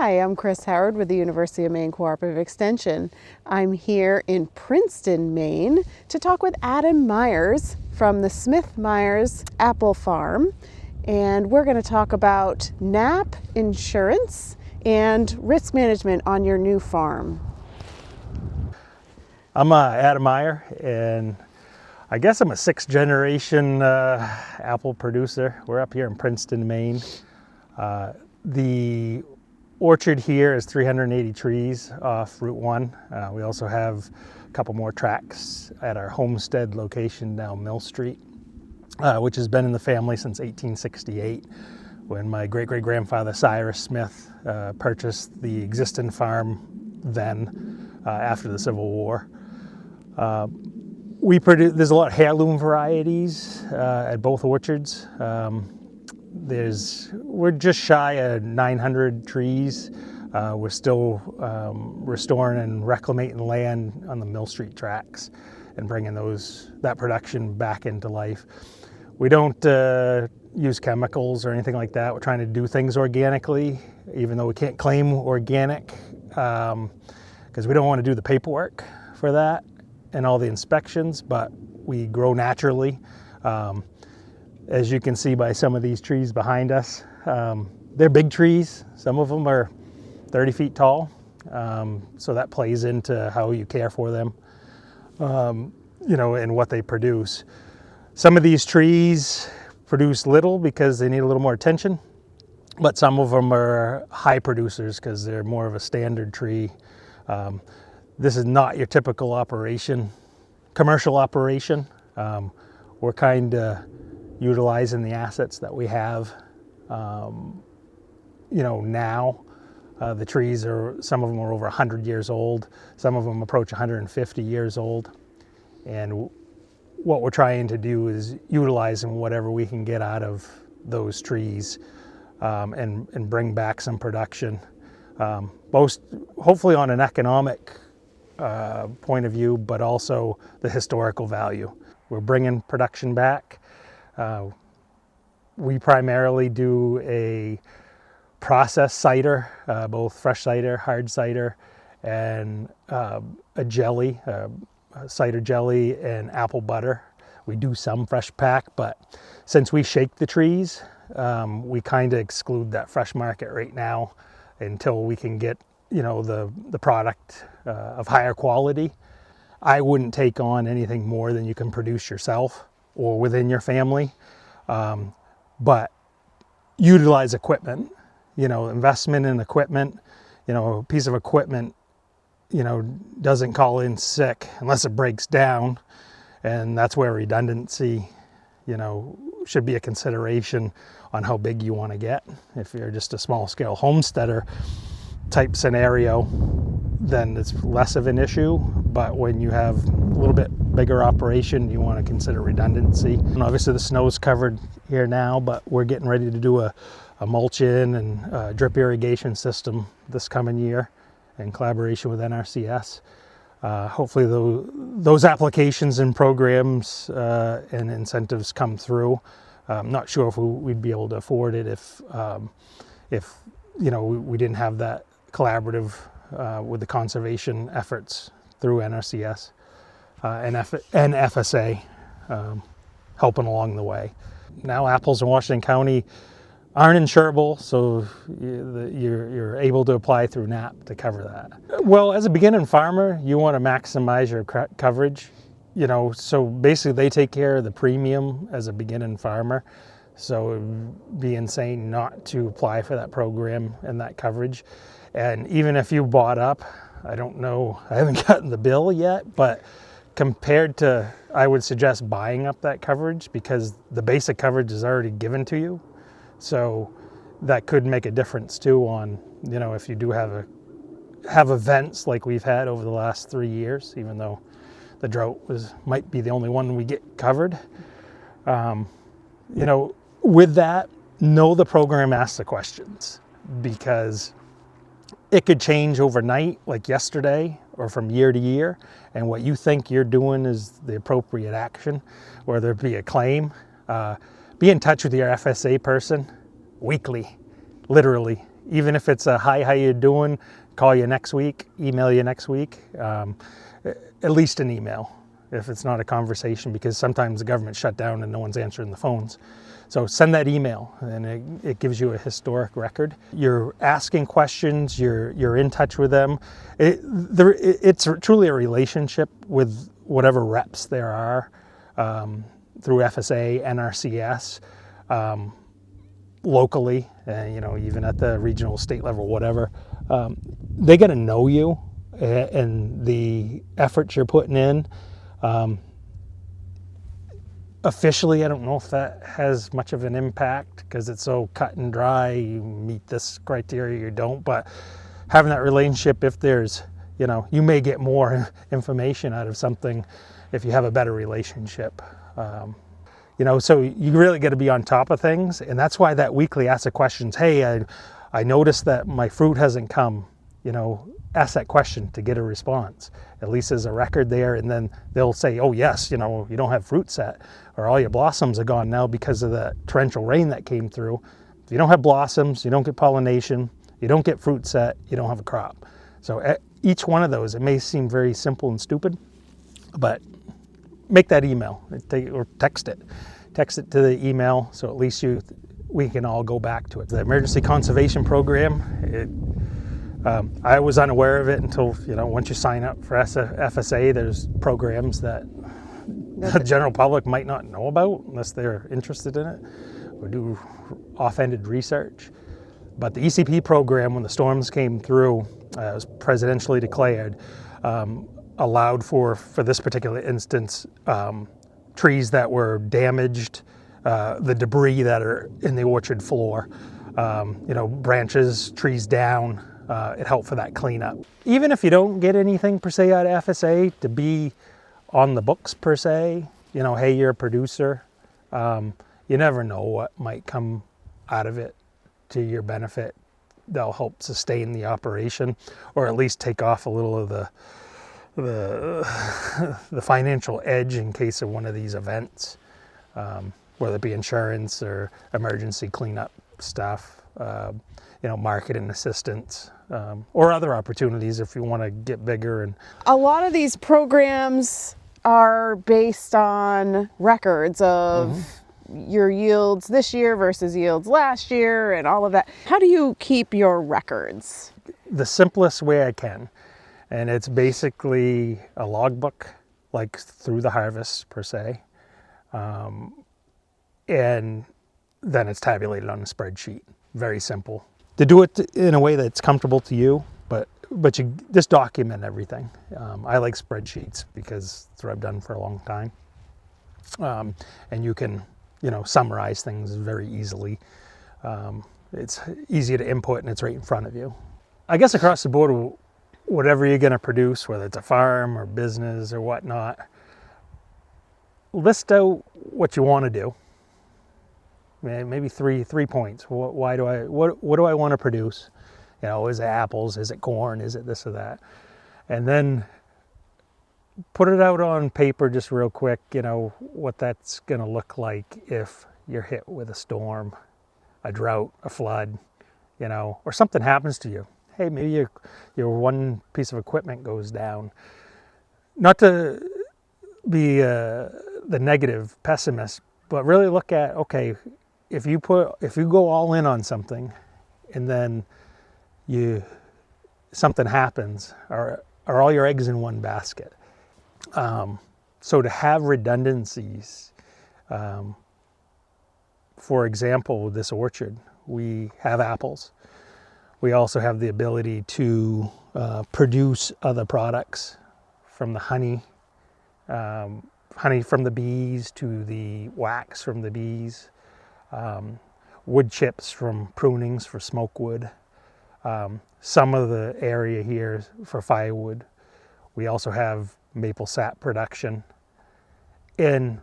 Hi, I'm Chris Howard with the University of Maine Cooperative Extension. I'm here in Princeton, Maine to talk with Adam Myers from the Smith Myers Apple Farm. And we're going to talk about NAP insurance and risk management on your new farm. I'm Adam Meyer, and I guess I'm a sixth generation apple producer. We're up here in Princeton, Maine. The orchard here is 380 trees off Route 1. We also have a couple more tracts at our homestead location down Mill Street, which has been in the family since 1868, when my great-great-grandfather Cyrus Smith purchased the existing farm then after the Civil War. There's a lot of heirloom varieties at both orchards. We're just shy of 900 trees. We're still restoring and reclamating land on the Mill Street tracts and bringing that production back into life. We don't use chemicals or anything like that. We're trying to do things organically, even though we can't claim organic, because we don't want to do the paperwork for that and all the inspections, but we grow naturally. As you can see by some of these trees behind us, they're big trees. Some of them are 30 feet tall, so that plays into how you care for them, and what they produce. Some of these trees produce little because they need a little more attention, but some of them are high producers because they're more of a standard tree. This is not your typical commercial operation. We're kind of utilizing the assets that we have, now. The trees some of them are over 100 years old. Some of them approach 150 years old. And what we're trying to do is utilizing whatever we can get out of those trees and bring back some production, hopefully on an economic point of view, but also the historical value. We're bringing production back. We primarily do a processed cider, both fresh cider, hard cider, and a jelly, cider jelly and apple butter. We do some fresh pack, but since we shake the trees, we kind of exclude that fresh market right now until we can get the product of higher quality. I wouldn't take on anything more than you can produce yourself or within your family, but utilize equipment. Investment in equipment. A piece of equipment doesn't call in sick unless it breaks down, and that's where redundancy should be a consideration on how big you want to get. If you're just a small scale homesteader type scenario, then it's less of an issue. But when you have a little bit bigger operation, you want to consider redundancy. And obviously the snow's covered here now, but we're getting ready to do a mulch-in and drip irrigation system this coming year in collaboration with NRCS. Hopefully those applications and programs and incentives come through. I'm not sure if we'd be able to afford it if we didn't have that collaborative with the conservation efforts through NRCS and FSA helping along the way. Now apples in Washington County aren't insurable, so you're able to apply through NAP to cover that. Well, as a beginning farmer, you want to maximize your coverage. So basically they take care of the premium as a beginning farmer. So it would be insane not to apply for that program and that coverage. And even if you bought up, I don't know, I haven't gotten the bill yet, but compared to, I would suggest buying up that coverage because the basic coverage is already given to you. So that could make a difference too on, if you do have events like we've had over the last 3 years, even though the drought might be the only one we get covered. With that, know the program asks the questions, because it could change overnight, like yesterday, or from year to year, and what you think you're doing is the appropriate action, whether it be a claim. Be in touch with your FSA person weekly, literally. Even if it's a hi, how you doing, call you next week, email you next week, at least an email if it's not a conversation, because sometimes the government's shut down and no one's answering the phones. So send that email, and it gives you a historic record. You're asking questions, you're in touch with them. It's truly a relationship with whatever reps there are through FSA, NRCS, locally, even at the regional, state level, whatever. They got to know you and the efforts you're putting in. Officially, I don't know if that has much of an impact because it's so cut and dry. You meet this criteria, you don't. But having that relationship, if there's, you may get more information out of something if you have a better relationship. So you really got to be on top of things. And that's why that weekly ask the questions. Hey, I noticed that my fruit hasn't come. Ask that question to get a response. At least there's a record there, and then they'll say, oh yes, you don't have fruit set, or all your blossoms are gone now because of the torrential rain that came through. If you don't have blossoms, you don't get pollination, you don't get fruit set, you don't have a crop. So each one of those, it may seem very simple and stupid, but make that email or text it. Text it to the email, so at least we can all go back to it. The Emergency Conservation Program, I was unaware of it until, once you sign up for FSA, there's programs that the general public might not know about unless they're interested in it or do off-ended research. But the ECP program, when the storms came through, it was presidentially declared, allowed for this particular instance, trees that were damaged, the debris that are in the orchard floor, branches, trees down. It helped for that cleanup. Even if you don't get anything per se out of FSA, to be on the books per se, hey, you're a producer, you never know what might come out of it to your benefit. They'll help sustain the operation, or at least take off a little of the financial edge in case of one of these events, whether it be insurance or emergency cleanup stuff, marketing assistance, or other opportunities if you want to get bigger. And a lot of these programs are based on records of your yields this year versus yields last year and all of that. How do you keep your records? The simplest way I can, and it's basically a logbook, like through the harvest per se, and then it's tabulated on a spreadsheet. Very simple. To do it in a way that's comfortable to you, but you just document everything. I like spreadsheets because that's what I've done for a long time. And you can, summarize things very easily. It's easy to input and it's right in front of you. I guess across the board, whatever you're going to produce, whether it's a farm or business or whatnot, list out what you want to do. Maybe three points. What do I want to produce? Is it apples? Is it corn? Is it this or that? And then put it out on paper just real quick, what that's going to look like if you're hit with a storm, a drought, a flood, or something happens to you. Hey, maybe your one piece of equipment goes down. Not to be the negative pessimist, but really look at, okay, if you go all in on something and then something happens, are all your eggs in one basket? So to have redundancies, for example, with this orchard, we have apples. We also have the ability to produce other products, from the honey from the bees to the wax from the bees, wood chips from prunings for smoke wood. Some of the area here for firewood. We also have maple sap production. And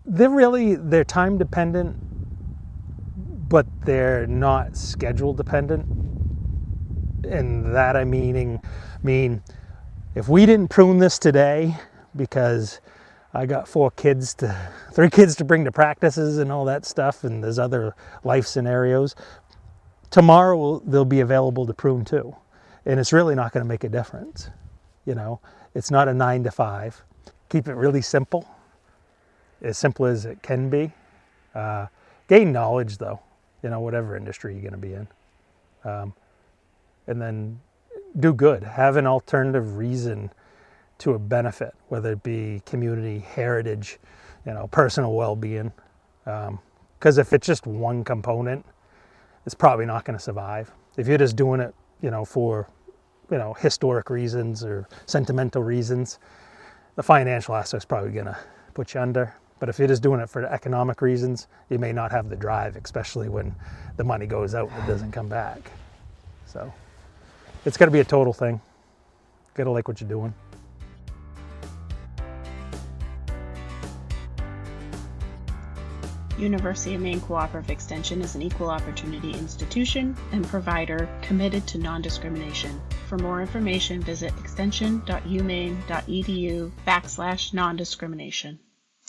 they're time dependent, but they're not schedule dependent. And that I mean, if we didn't prune this today because I got 3 kids to bring to practices and all that stuff, and there's other life scenarios, tomorrow they'll be available to prune too. And it's really not going to make a difference. You know, it's not a 9 to 5. Keep it really simple as it can be. Gain knowledge though, you know, whatever industry you're going to be in. And then do good. Have an alternative reason to a benefit, whether it be community, heritage, you know, personal well-being. Because if it's just one component, it's probably not going to survive. If you're just doing it, you know, for, you know, historic reasons or sentimental reasons, the financial aspect's probably going to put you under. But if you're just doing it for economic reasons, you may not have the drive, especially when the money goes out and it doesn't come back. So it's got to be a total thing. Got to like what you're doing. University of Maine Cooperative Extension is an equal opportunity institution and provider committed to non-discrimination. For more information, visit extension.umaine.edu/non-discrimination.